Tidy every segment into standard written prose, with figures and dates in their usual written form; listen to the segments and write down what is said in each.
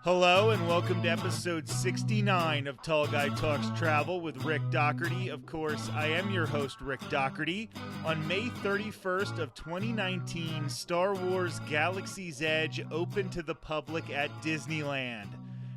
Hello and welcome to episode 69 of Tall Guy Talks Travel with Rick Doherty. Of course, I am your host, Rick Doherty. On May 31st of 2019, Star Wars Galaxy's Edge opened to the public at Disneyland.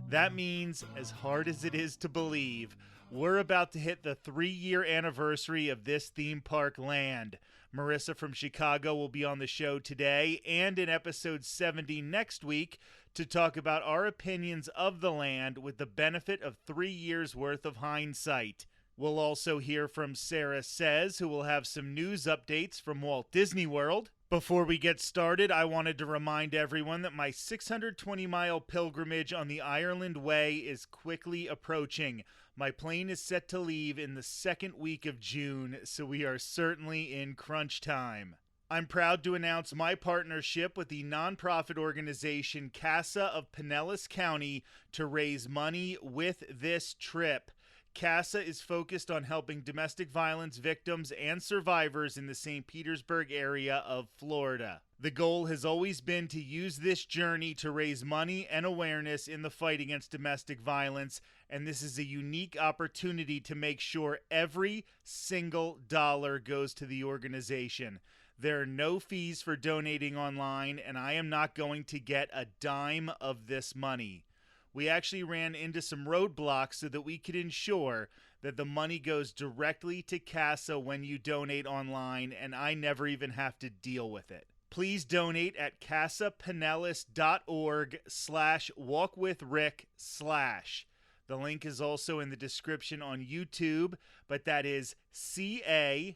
That means, as hard as it is to believe, we're about to hit the 3-year anniversary of this theme park land. Marissa from Chicago will be on the show today and in episode 70 next week to talk about our opinions of the land with the benefit of 3 years worth of hindsight. We'll also hear from Sarah Says, who will have some news updates from Walt Disney World. Before we get started, I wanted to remind everyone that my 620-mile pilgrimage on the Ireland Way is quickly approaching. My plane is set to leave in the second week of June, so we are certainly in crunch time. I'm proud to announce my partnership with the nonprofit organization CASA of Pinellas County to raise money with this trip. CASA is focused on helping domestic violence victims and survivors in the St. Petersburg area of Florida. The goal has always been to use this journey to raise money and awareness in the fight against domestic violence, and this is a unique opportunity to make sure every single dollar goes to the organization. There are no fees for donating online, and I am not going to get a dime of this money. We actually ran into some roadblocks so that we could ensure that the money goes directly to CASA when you donate online, and I never even have to deal with it. Please donate at casapinellas.org/walkwithrick/. The link is also in the description on YouTube, but that is casapinellas.org/walkwithrick/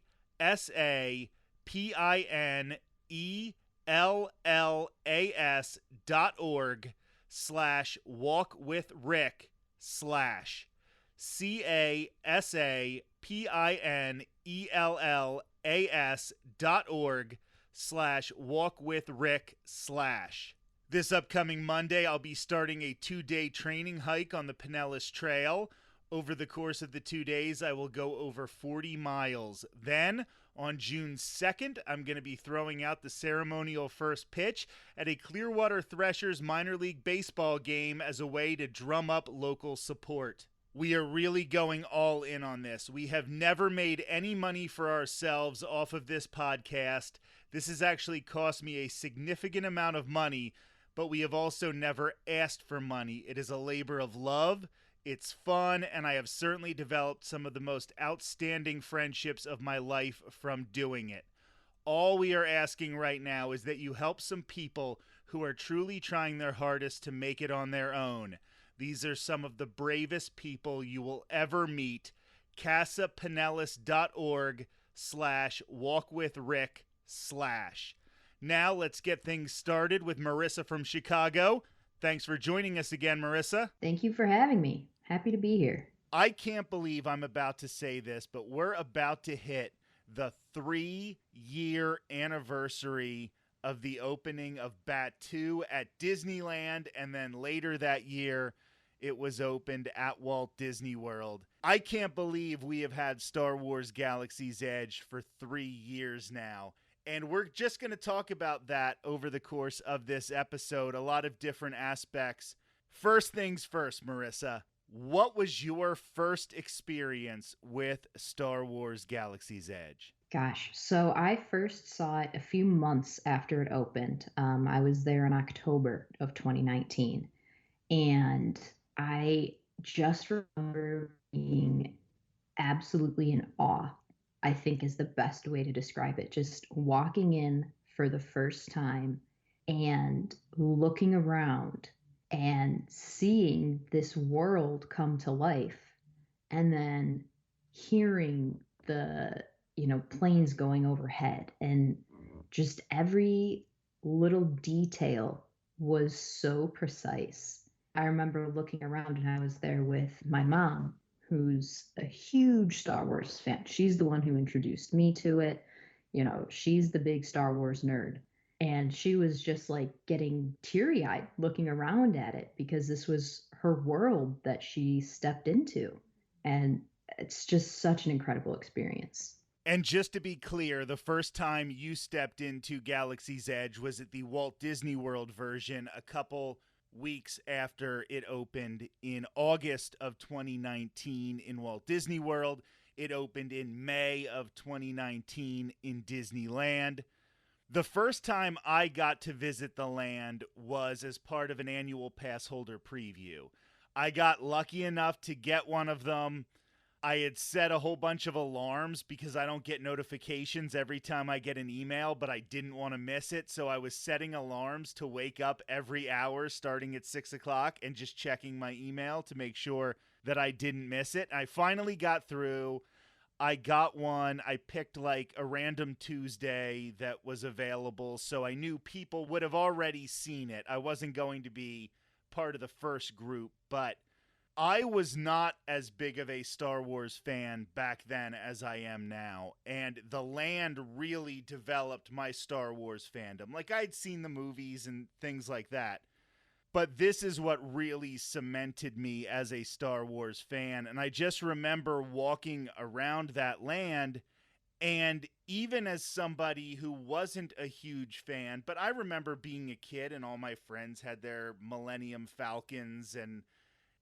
casapinellas.org/walkwithrick/. This upcoming Monday, I'll be starting a 2-day training hike on the Pinellas Trail. Over the course of the 2 days, I will go over 40 miles. Then, on June 2nd, I'm going to be throwing out the ceremonial first pitch at a Clearwater Threshers minor league baseball game as a way to drum up local support. We are really going all in on this. We have never made any money for ourselves off of this podcast. This has actually cost me a significant amount of money, but we have also never asked for money. It is a labor of love. It's fun, and I have certainly developed some of the most outstanding friendships of my life from doing it. All we are asking right now is that you help some people who are truly trying their hardest to make it on their own. These are some of the bravest people you will ever meet. casapinellas.org/walkwithrick/. Now let's get things started with Marissa from Chicago. Thanks for joining us again, Marissa. Thank you for having me. Happy to be here. I can't believe I'm about to say this, but we're about to hit the 3-year anniversary of the opening of Batuu at Disneyland, and then later that year, it was opened at Walt Disney World. I can't believe we have had Star Wars Galaxy's Edge for 3 years now. And we're just going to talk about that over the course of this episode, a lot of different aspects. First things first, Marissa, what was your first experience with Star Wars Galaxy's Edge? Gosh, so I first saw it a few months after it opened. I was there in October of 2019, and I just remember being absolutely in awe, I think is the best way to describe it. Just walking in for the first time and looking around and seeing this world come to life, and then hearing the planes going overhead, and just every little detail was so precise. I remember looking around, and I was there with my mom, who's a huge Star Wars fan. She's the one who introduced me to it. She's the big Star Wars nerd. And she was just like getting teary-eyed looking around at it, because this was her world that she stepped into. And it's just such an incredible experience. And just to be clear, the first time you stepped into Galaxy's Edge was at the Walt Disney World version a couple weeks after it opened in August of 2019 in Walt Disney World. It opened in May of 2019 in Disneyland. The first time I got to visit the land was as part of an annual pass holder preview. I got lucky enough to get one of them. I had set a whole bunch of alarms because I don't get notifications every time I get an email, but I didn't want to miss it. So I was setting alarms to wake up every hour starting at 6 o'clock and just checking my email to make sure that I didn't miss it. I finally got through. I got one. I picked like a random Tuesday that was available, so I knew people would have already seen it. I wasn't going to be part of the first group, but I was not as big of a Star Wars fan back then as I am now, and the land really developed my Star Wars fandom. Like, I'd seen the movies and things like that, but this is what really cemented me as a Star Wars fan, and I just remember walking around that land, and even as somebody who wasn't a huge fan, but I remember being a kid and all my friends had their Millennium Falcons, and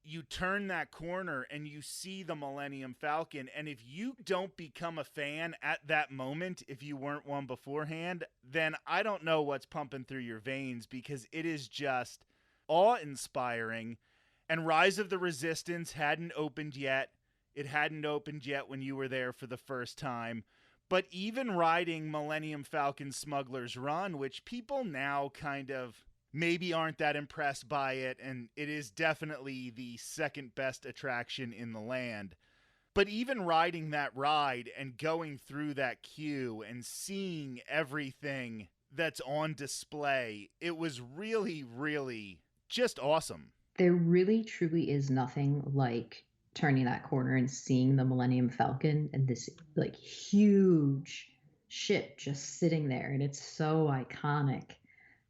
you turn that corner and you see the Millennium Falcon, and if you don't become a fan at that moment, if you weren't one beforehand, then I don't know what's pumping through your veins, because it is just awe-inspiring. And Rise of the Resistance hadn't opened yet. It hadn't opened yet when you were there for the first time. But even riding Millennium Falcon Smuggler's Run, which people now kind of maybe aren't that impressed by it, and it is definitely the second best attraction in the land. But even riding that ride and going through that queue and seeing everything that's on display, it was really, really just awesome. There really truly is nothing like turning that corner and seeing the Millennium Falcon and this like huge ship just sitting there, and it's so iconic.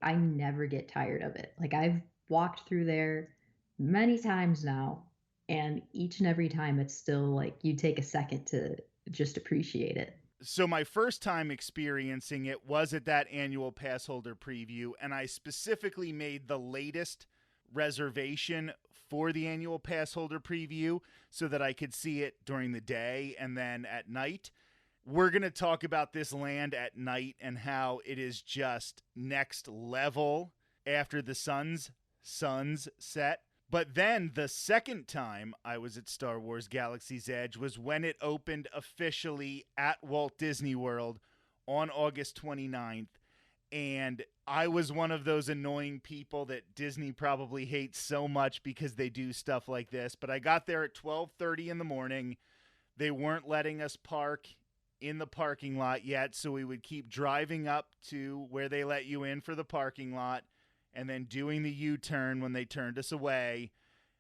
I never get tired of it. Like, I've walked through there many times now, and each and every time it's still like you take a second to just appreciate it. So my first time experiencing it was at that annual pass holder preview, and I specifically made the latest reservation for the annual pass holder preview so that I could see it during the day and then at night. We're going to talk about this land at night and how it is just next level after the sun's set. But then the second time I was at Star Wars Galaxy's Edge was when it opened officially at Walt Disney World on August 29th. And I was one of those annoying people that Disney probably hates so much because they do stuff like this. But I got there at 12:30 in the morning. They weren't letting us park in the parking lot yet, so we would keep driving up to where they let you in for the parking lot and then doing the U-turn when they turned us away.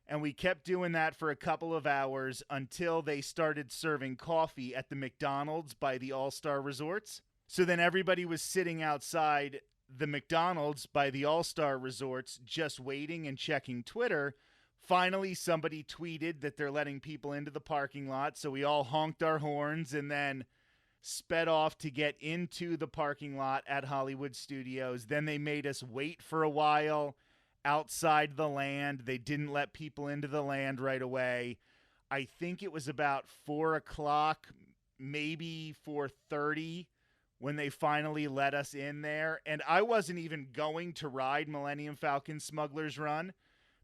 And we kept doing that for a couple of hours until they started serving coffee at the McDonald's by the All-Star Resorts. So then everybody was sitting outside the McDonald's by the All-Star Resorts just waiting and checking Twitter. Finally, somebody tweeted that they're letting people into the parking lot, so we all honked our horns and then sped off to get into the parking lot at Hollywood Studios. Then they made us wait for a while outside the land. They didn't let people into the land right away. I think it was about 4 o'clock, maybe 4:30, when they finally let us in there. And I wasn't even going to ride Millennium Falcon Smuggler's Run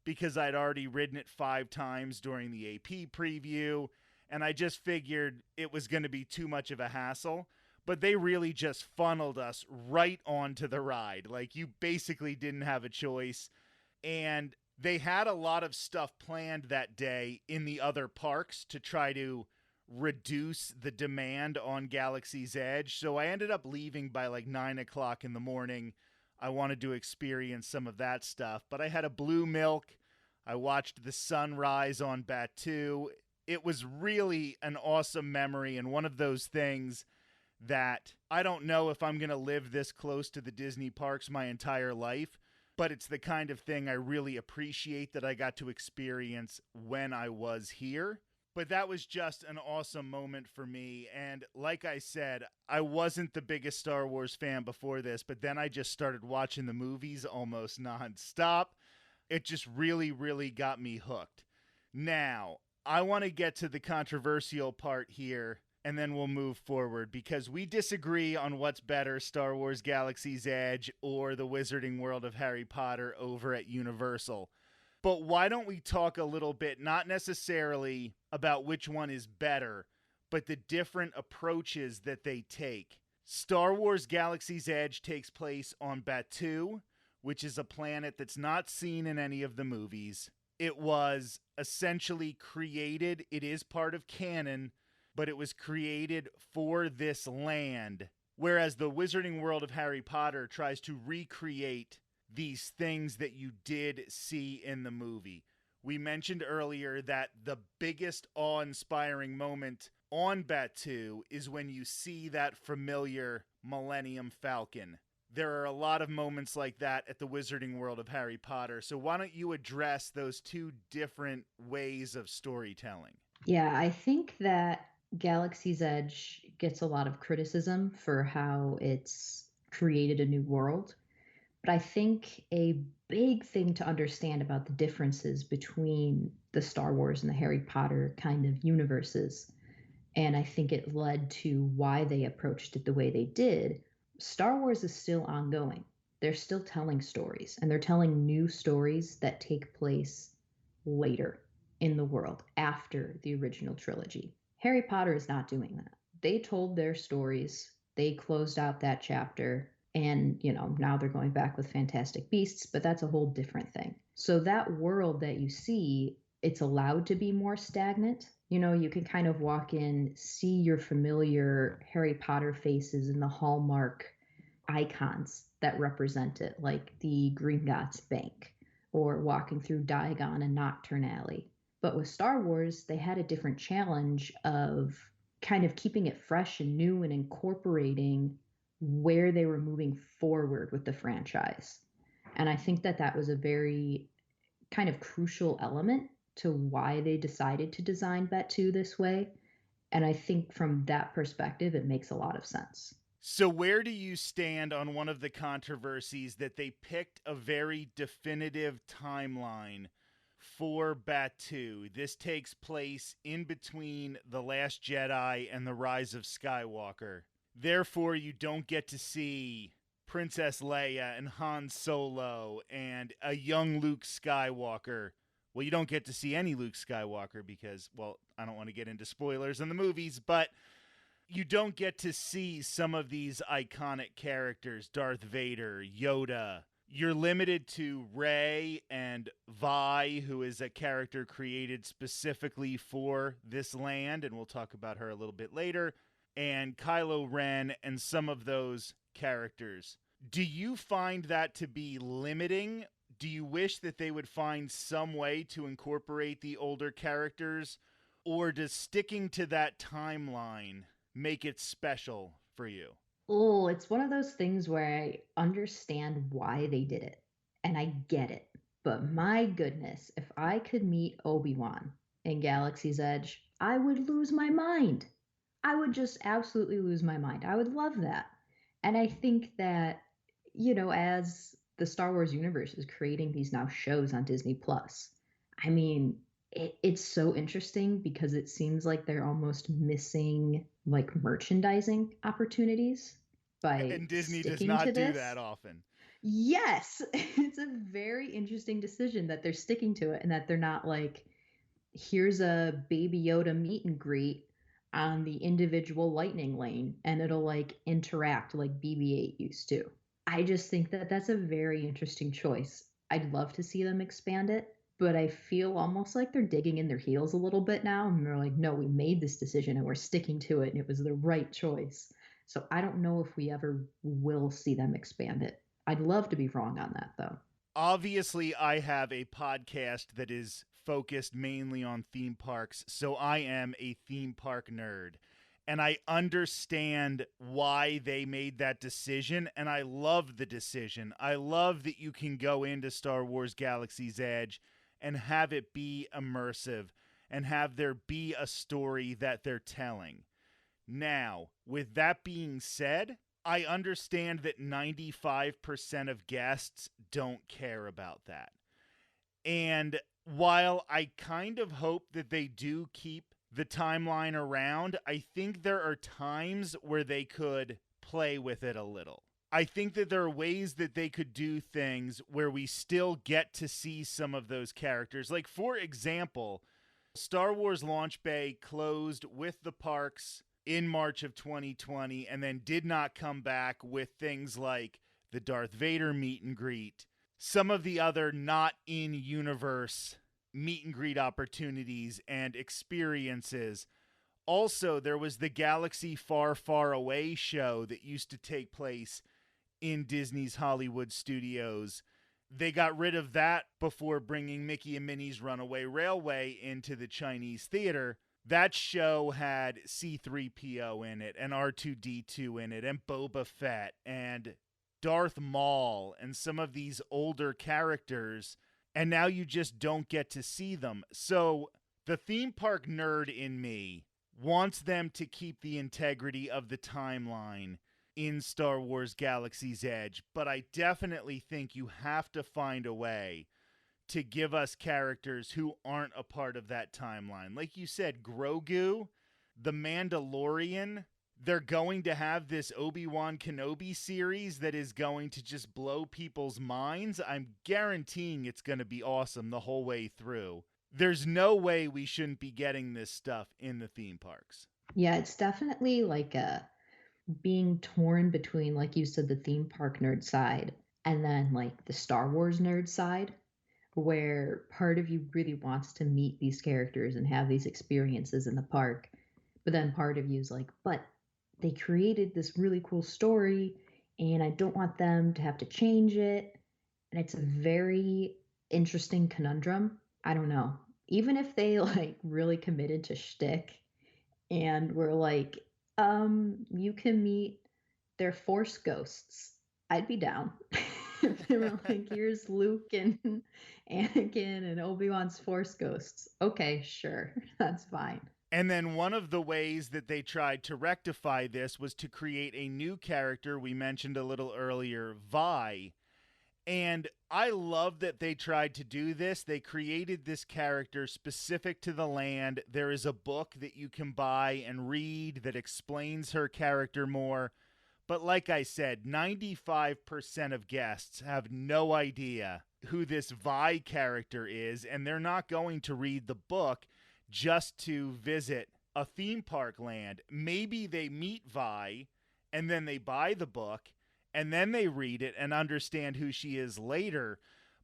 because I'd already ridden it 5 times during the AP preview. And I just figured it was going to be too much of a hassle. But they really just funneled us right onto the ride. Like, you basically didn't have a choice. And they had a lot of stuff planned that day in the other parks to try to reduce the demand on Galaxy's Edge. So I ended up leaving by like 9 o'clock in the morning. I wanted to experience some of that stuff. But I had a blue milk. I watched the sunrise on Batuu. It was really an awesome memory, and one of those things that I don't know if I'm going to live this close to the Disney parks my entire life, but it's the kind of thing I really appreciate that I got to experience when I was here. But that was just an awesome moment for me. And like I said, I wasn't the biggest Star Wars fan before this, but then I just started watching the movies almost nonstop. It just really, really got me hooked. Now, I want to get to the controversial part here, and then we'll move forward because we disagree on what's better, Star Wars Galaxy's Edge or the Wizarding World of Harry Potter over at Universal. But why don't we talk a little bit, not necessarily about which one is better, but the different approaches that they take. Star Wars Galaxy's Edge takes place on Batuu, which is a planet that's not seen in any of the movies. It was essentially created, it is part of canon, but it was created for this land. Whereas the Wizarding World of Harry Potter tries to recreate these things that you did see in the movie. We mentioned earlier that the biggest awe-inspiring moment on Batuu is when you see that familiar Millennium Falcon. There are a lot of moments like that at the Wizarding World of Harry Potter. So why don't you address those two different ways of storytelling? Yeah, I think that Galaxy's Edge gets a lot of criticism for how it's created a new world. But I think a big thing to understand about the differences between the Star Wars and the Harry Potter kind of universes, and I think it led to why they approached it the way they did. Star Wars is still ongoing. They're still telling stories, and they're telling new stories that take place later in the world after the original trilogy. Harry Potter is not doing that. They told their stories, they closed out that chapter, and now they're going back with Fantastic Beasts, but that's a whole different thing. So that world that you see, it's allowed to be more stagnant. You can kind of walk in, see your familiar Harry Potter faces and the hallmark icons that represent it, like the Gringotts Bank or walking through Diagon and Nocturne Alley. But with Star Wars, they had a different challenge of kind of keeping it fresh and new and incorporating where they were moving forward with the franchise. And I think that that was a very kind of crucial element to why they decided to design Batuu this way. And I think from that perspective, it makes a lot of sense. So where do you stand on one of the controversies that they picked a very definitive timeline for Batuu? This takes place in between The Last Jedi and The Rise of Skywalker. Therefore, you don't get to see Princess Leia and Han Solo and a young Luke Skywalker. Well, you don't get to see any Luke Skywalker because, well, I don't want to get into spoilers in the movies, but you don't get to see some of these iconic characters, Darth Vader, Yoda. You're limited to Rey and Vi, who is a character created specifically for this land, and we'll talk about her a little bit later, and Kylo Ren and some of those characters. Do you find that to be limiting? Do you wish that they would find some way to incorporate the older characters? Or does sticking to that timeline make it special for you? Oh, it's one of those things where I understand why they did it and I get it. But my goodness, if I could meet Obi-Wan in Galaxy's Edge, I would lose my mind. I would just absolutely lose my mind. I would love that. And I think that, as the Star Wars universe is creating these now shows on Disney Plus, I mean, it's so interesting because it seems like they're almost missing like merchandising opportunities by And Disney does sticking to not do this. that often. Yes, it's a very interesting decision that they're sticking to it and that they're not like, here's a Baby Yoda meet and greet on the individual lightning lane and it'll like interact like BB-8 used to. I just think that that's a very interesting choice. I'd love to see them expand it, but I feel almost like they're digging in their heels a little bit now and they're like, no, we made this decision and we're sticking to it and it was the right choice. So I don't know if we ever will see them expand it. I'd love to be wrong on that though. Obviously, I have a podcast that is focused mainly on theme parks, so I am a theme park nerd. And I understand why they made that decision, and I love the decision. I love that you can go into Star Wars Galaxy's Edge and have it be immersive and have there be a story that they're telling. Now, with that being said, I understand that 95% of guests don't care about that. And while I kind of hope that they do keep the timeline around, I think there are times where they could play with it a little. I think that there are ways that they could do things where we still get to see some of those characters. Like, for example, Star Wars Launch Bay closed with the parks in March of 2020 and then did not come back with things like the Darth Vader meet and greet, some of the other not in universe meet and greet opportunities and experiences. Also, there was the Galaxy Far, Far Away show that used to take place in Disney's Hollywood Studios. They got rid of that before bringing Mickey and Minnie's Runaway Railway into the Chinese theater. That show had C-3PO in it and R2-D2 in it and Boba Fett and Darth Maul and some of these older characters, and now you just don't get to see them. So the theme park nerd in me wants them to keep the integrity of the timeline in Star Wars Galaxy's Edge, but I definitely think you have to find a way to give us characters who aren't a part of that timeline. Like you said, Grogu, the Mandalorian, they're going to have this Obi-Wan Kenobi series that is going to just blow people's minds. I'm guaranteeing it's going to be awesome the whole way through. There's no way we shouldn't be getting this stuff in the theme parks. Yeah, it's definitely like being torn between, like you said, the theme park nerd side and then like the Star Wars nerd side, where part of you really wants to meet these characters and have these experiences in the park. But then part of you is like, but they created this really cool story and I don't want them to have to change it. And it's a very interesting conundrum. I don't know. Even if they like really committed to shtick and were like, you can meet their Force ghosts, I'd be down. If they were like, here's Luke and Anakin and Obi-Wan's Force ghosts. Okay, sure. That's fine. And then one of the ways that they tried to rectify this was to create a new character we mentioned a little earlier, Vi. And I love that they tried to do this. They created this character specific to the land. There is a book that you can buy and read that explains her character more. But like I said, 95% of guests have no idea who this Vi character is, and they're not going to read the book just to visit a theme park land. Maybe they meet Vi and then they buy the book and then they read it and understand who she is later.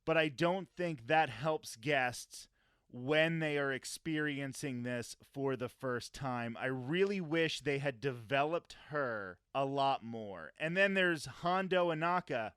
But I don't think that helps guests when they are experiencing this for the first time. I really wish they had developed her a lot more. And then there's Hondo Ohnaka,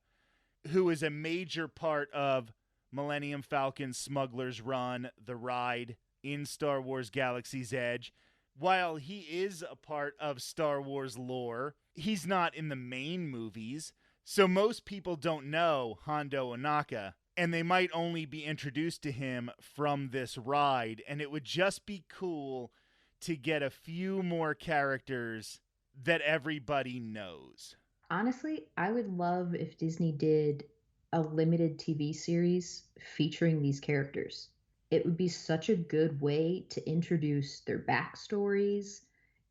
who is a major part of Millennium Falcon Smuggler's Run, the ride in Star Wars Galaxy's Edge. While he is a part of Star Wars lore, he's not in the main movies, so most people don't know Hondo Ohnaka, and they might only be introduced to him from this ride, and it would just be cool to get a few more characters that everybody knows. Honestly, I would love if Disney did a limited TV series featuring these characters. It would be such a good way to introduce their backstories,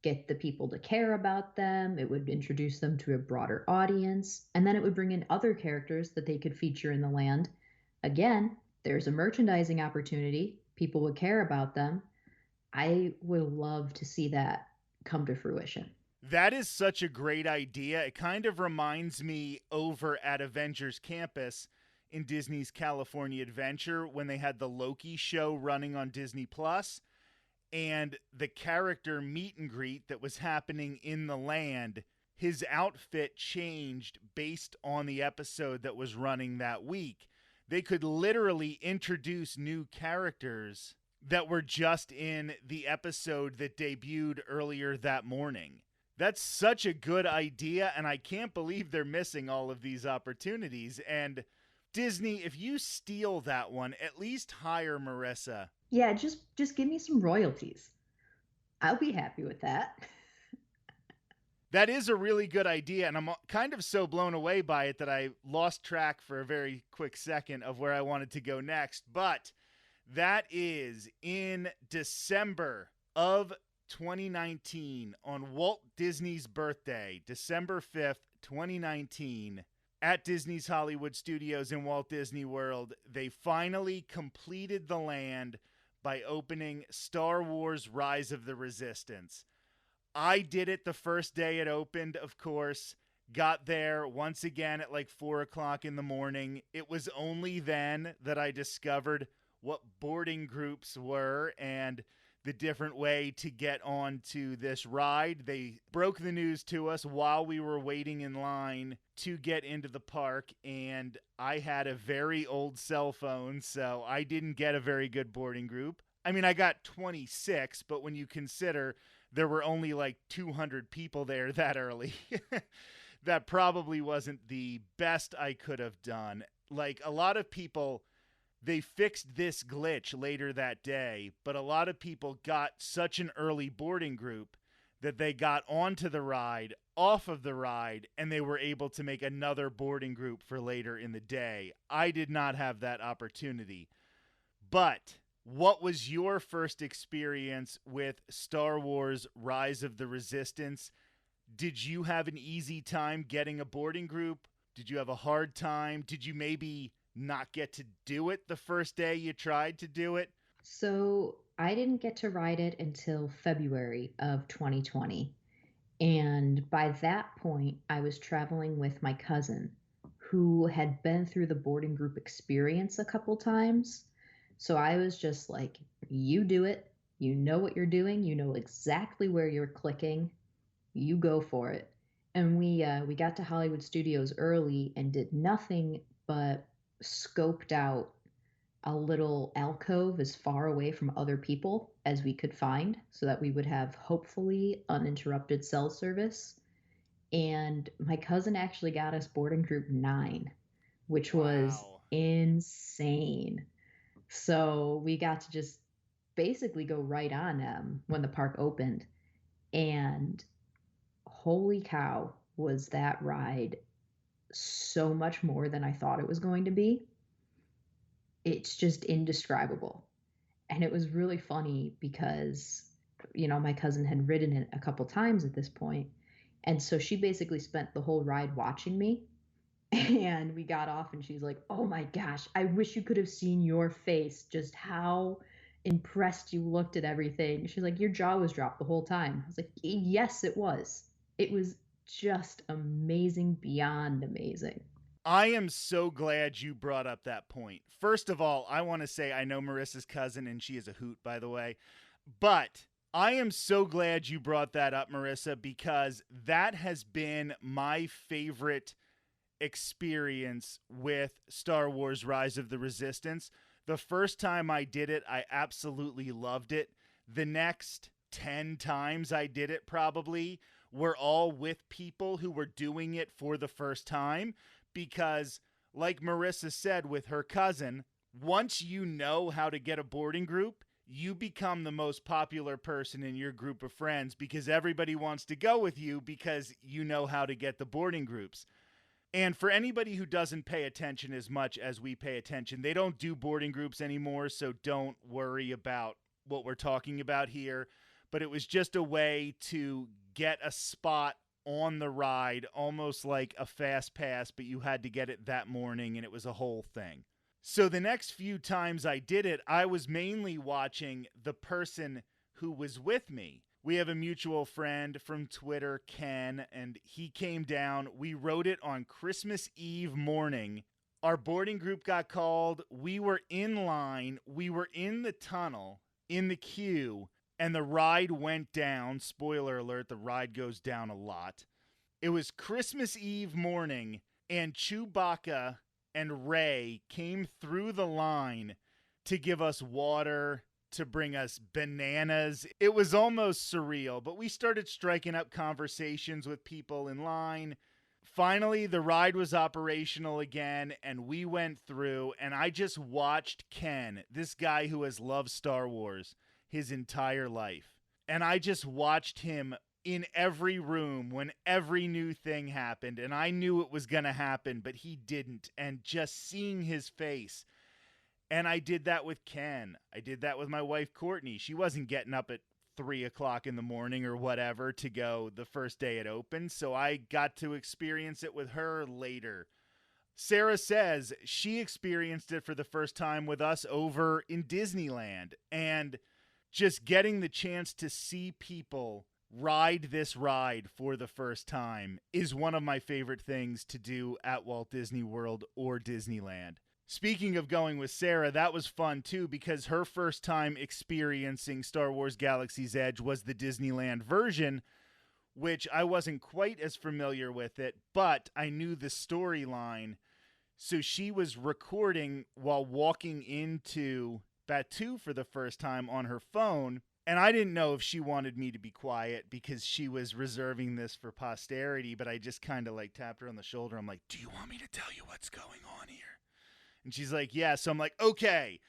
get the people to care about them. It would introduce them to a broader audience, and then it would bring in other characters that they could feature in the land. Again, there's a merchandising opportunity. People would care about them. I would love to see that come to fruition. That is such a great idea. It kind of reminds me over at Avengers Campus in Disney's California Adventure when they had the Loki show running on Disney Plus, and the character meet and greet that was happening in the land, his outfit changed based on the episode that was running that week. They could literally introduce new characters that were just in the episode that debuted earlier that morning. That's such a good idea, and I can't believe they're missing all of these opportunities. And Disney, if you steal that one, at least hire Marissa. Yeah, just give me some royalties. I'll be happy with that. That is a really good idea, and I'm kind of so blown away by it that I lost track for a very quick second of where I wanted to go next. But that is in December of 2019 on Walt Disney's birthday, December 5th, 2019, at Disney's Hollywood Studios in Walt Disney World. They finally completed the land by opening Star Wars Rise of the Resistance. I did it the first day it opened, of course. Got there once again at like 4 o'clock in the morning. It was only then that I discovered what boarding groups were and the different way to get onto this ride. They broke the news to us while we were waiting in line to get into the park, and I had a very old cell phone, so I didn't get a very good boarding group. I mean, I got 26, but when you consider there were only like 200 people there that early, that probably wasn't the best I could have done. Like, a lot of people, they fixed this glitch later that day, but a lot of people got such an early boarding group that they got onto the ride, off of the ride, and they were able to make another boarding group for later in the day. I did not have that opportunity. But what was your first experience with Star Wars Rise of the Resistance? Did you have an easy time getting a boarding group? Did you have a hard time? Did you maybe not get to do it the first day you tried to do it? So I didn't get to ride it until February of 2020. And by that point, I was traveling with my cousin who had been through the boarding group experience a couple times. So I was just like, you do it. You know what you're doing. You know exactly where you're clicking. You go for it. And we got to Hollywood Studios early and did nothing but scoped out a little alcove as far away from other people as we could find so that we would have hopefully uninterrupted cell service. And my cousin actually got us boarding group 9, which was Wow. insane. So we got to just basically go right on when the park opened. And holy cow, was that ride so much more than I thought it was going to be. It's just indescribable. And it was really funny because, my cousin had ridden it a couple times at this point. And so she basically spent the whole ride watching me. And we got off and she's like, "Oh my gosh, I wish you could have seen your face, just how impressed you looked at everything." She's like, "Your jaw was dropped the whole time." I was like, "Yes, it was. It was just amazing, beyond amazing." I am so glad you brought up that point. First of all, I want to say I know Marissa's cousin, and she is a hoot, by the way. But I am so glad you brought that up, Marissa, because that has been my favorite experience with Star Wars Rise of the Resistance. The first time I did it, I absolutely loved it. The next 10 times I did it probably were all with people who were doing it for the first time because, like Marissa said with her cousin, once you know how to get a boarding group, you become the most popular person in your group of friends because everybody wants to go with you because you know how to get the boarding groups. And for anybody who doesn't pay attention as much as we pay attention, they don't do boarding groups anymore, so don't worry about what we're talking about here. But it was just a way to get a spot on the ride, almost like a fast pass, but you had to get it that morning, and it was a whole thing. So the next few times I did it, I was mainly watching the person who was with me. We have a mutual friend from Twitter, Ken, and he came down. We rode it on Christmas Eve morning. Our boarding group got called. We were in line. We were in the tunnel, in the queue, and the ride went down. Spoiler alert, the ride goes down a lot. It was Christmas Eve morning, and Chewbacca and Rey came through the line to give us water, to bring us bananas. It was almost surreal, but we started striking up conversations with people in line. Finally, the ride was operational again, and we went through, and I just watched Ken, this guy who has loved Star Wars his entire life. And I just watched him in every room when every new thing happened, and I knew it was going to happen, but he didn't. And just seeing his face. And I did that with Ken. I did that with my wife, Courtney. She wasn't getting up at 3 o'clock in the morning or whatever to go the first day it opened, so I got to experience it with her later. Sarah says she experienced it for the first time with us over in Disneyland, and just getting the chance to see people ride this ride for the first time is one of my favorite things to do at Walt Disney World or Disneyland. Speaking of going with Sarah, that was fun too, because her first time experiencing Star Wars Galaxy's Edge was the Disneyland version, which I wasn't quite as familiar with it, but I knew the storyline. So she was recording while walking into Batuu for the first time on her phone, and I didn't know if she wanted me to be quiet because she was reserving this for posterity, but I just kind of like tapped her on the shoulder. I'm like, do you want me to tell you what's going on here? And she's like, yeah. So I'm like, okay,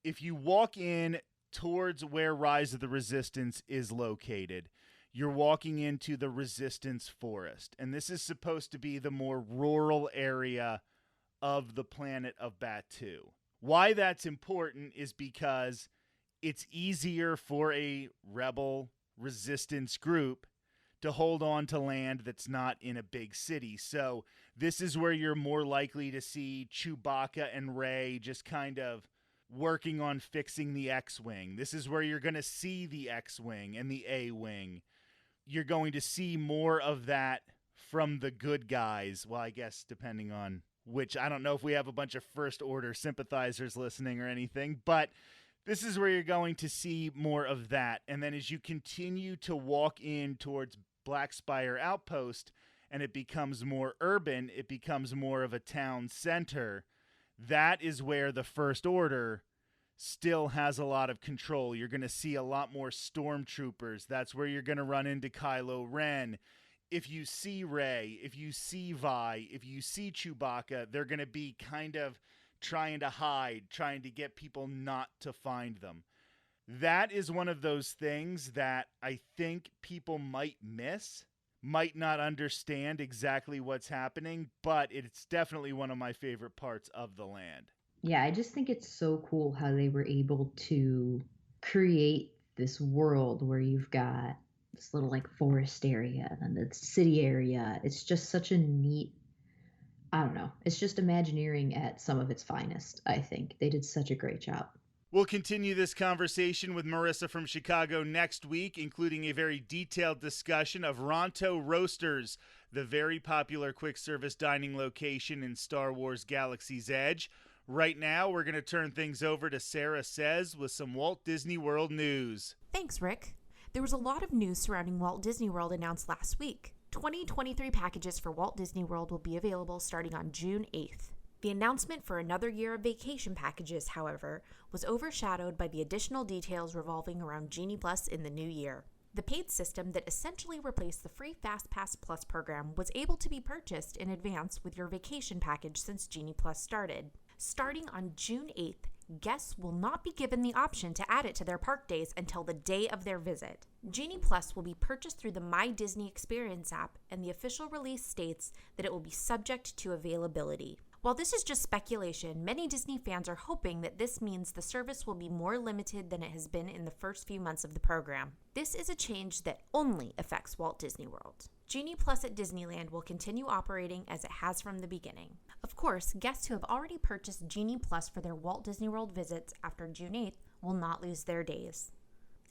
if you walk in towards where Rise of the Resistance is located, you're walking into the Resistance Forest. And this is supposed to be the more rural area of the planet of Batuu. Why that's important is because it's easier for a rebel resistance group to hold on to land that's not in a big city. So this is where you're more likely to see Chewbacca and Rey just kind of working on fixing the X-Wing. This is where you're going to see the X-Wing and the A-Wing. You're going to see more of that from the good guys. Well, I guess depending on which, I don't know if we have a bunch of First Order sympathizers listening or anything, but this is where you're going to see more of that. And then as you continue to walk in towards Black Spire Outpost and it becomes more urban, it becomes more of a town center, that is where the First Order still has a lot of control. You're going to see a lot more stormtroopers. That's where you're going to run into Kylo Ren. If you see Rey, if you see Vi, if you see Chewbacca, they're going to be kind of trying to hide, trying to get people not to find them. That is one of those things that I think people might miss, might not understand exactly what's happening, but it's definitely one of my favorite parts of the land. Yeah, I just think it's so cool how they were able to create this world where you've got this little like forest area and the city area. It's just such a neat, I don't know, it's just Imagineering at some of its finest, I think. They did such a great job. We'll continue this conversation with Marissa from Chicago next week, including a very detailed discussion of Ronto Roasters, the very popular quick service dining location in Star Wars Galaxy's Edge. Right now, we're going to turn things over to Sarah Says with some Walt Disney World news. Thanks, Rick. There was a lot of news surrounding Walt Disney World announced last week. 2023 packages for Walt Disney World will be available starting on June 8th. The announcement for another year of vacation packages, however, was overshadowed by the additional details revolving around Genie Plus in the new year. The paid system that essentially replaced the free FastPass Plus program was able to be purchased in advance with your vacation package since Genie Plus started. Starting on June 8th, guests will not be given the option to add it to their park days until the day of their visit. Genie Plus will be purchased through the My Disney Experience app, and the official release states that it will be subject to availability. While this is just speculation, many Disney fans are hoping that this means the service will be more limited than it has been in the first few months of the program. This is a change that only affects Walt Disney World. Genie Plus at Disneyland will continue operating as it has from the beginning. Of course, guests who have already purchased Genie Plus for their Walt Disney World visits after June 8th will not lose their days.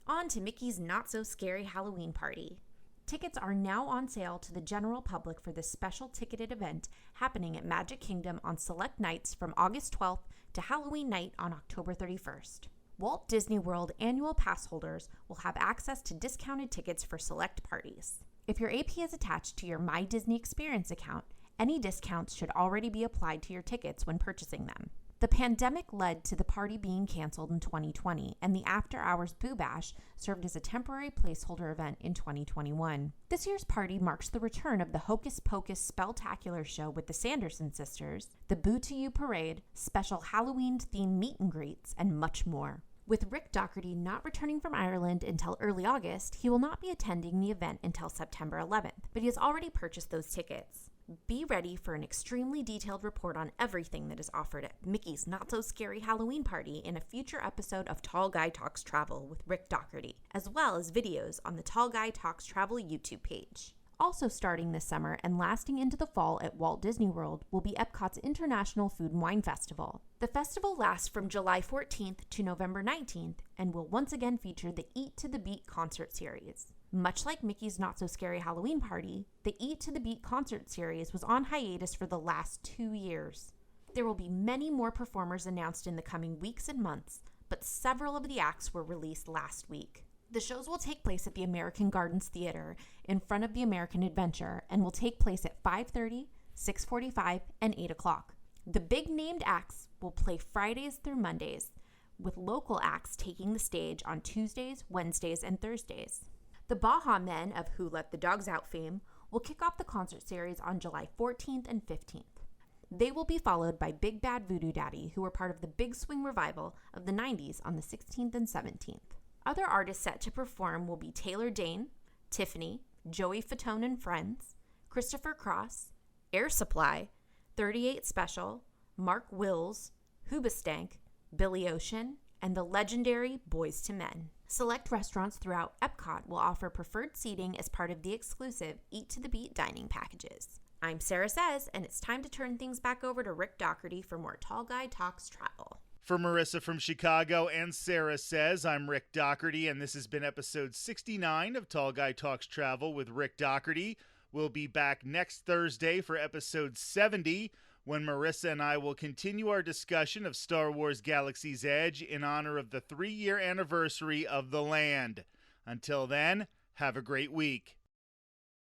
On to Mickey's Not So Scary Halloween Party. Tickets are now on sale to the general public for this special ticketed event happening at Magic Kingdom on select nights from August 12th to Halloween night on October 31st. Walt Disney World annual pass holders will have access to discounted tickets for select parties. If your AP is attached to your My Disney Experience account, any discounts should already be applied to your tickets when purchasing them. The pandemic led to the party being canceled in 2020, and the After Hours Boo Bash served as a temporary placeholder event in 2021. This year's party marks the return of the Hocus Pocus Spelltacular show with the Sanderson sisters, the Boo to You parade, special Halloween-themed meet and greets, and much more. With Rick Doherty not returning from Ireland until early August, he will not be attending the event until September 11th, but he has already purchased those tickets. Be ready for an extremely detailed report on everything that is offered at Mickey's Not So Scary Halloween Party in a future episode of Tall Guy Talks Travel with Rick Doherty, as well as videos on the Tall Guy Talks Travel YouTube page. Also starting this summer and lasting into the fall at Walt Disney World will be Epcot's International Food and Wine Festival. The festival lasts from July 14th to November 19th and will once again feature the Eat to the Beat concert series. Much like Mickey's Not So Scary Halloween Party, the Eat to the Beat concert series was on hiatus for the last 2 years. There will be many more performers announced in the coming weeks and months, but several of the acts were released last week. The shows will take place at the American Gardens Theater in front of the American Adventure and will take place at 5:30, 6:45, and 8 o'clock. The big named acts will play Fridays through Mondays, with local acts taking the stage on Tuesdays, Wednesdays, and Thursdays. The Baha Men of Who Let the Dogs Out fame will kick off the concert series on July 14th and 15th. They will be followed by Big Bad Voodoo Daddy, who were part of the Big Swing revival of the 90s on the 16th and 17th. Other artists set to perform will be Taylor Dane, Tiffany, Joey Fatone and Friends, Christopher Cross, Air Supply, 38 Special, Mark Wills, Hoobastank, Billy Ocean, and the legendary Boyz II Men. Select restaurants throughout Epcot will offer preferred seating as part of the exclusive Eat to the Beat dining packages. I'm Sarah Says, and it's time to turn things back over to Rick Doherty for more Tall Guy Talks Travel. For Marissa from Chicago and Sarah Says, I'm Rick Doherty, and this has been episode 69 of Tall Guy Talks Travel with Rick Doherty. We'll be back next Thursday for episode 70, when Marissa and I will continue our discussion of Star Wars Galaxy's Edge in honor of the 3-year anniversary of The Land. Until then, have a great week.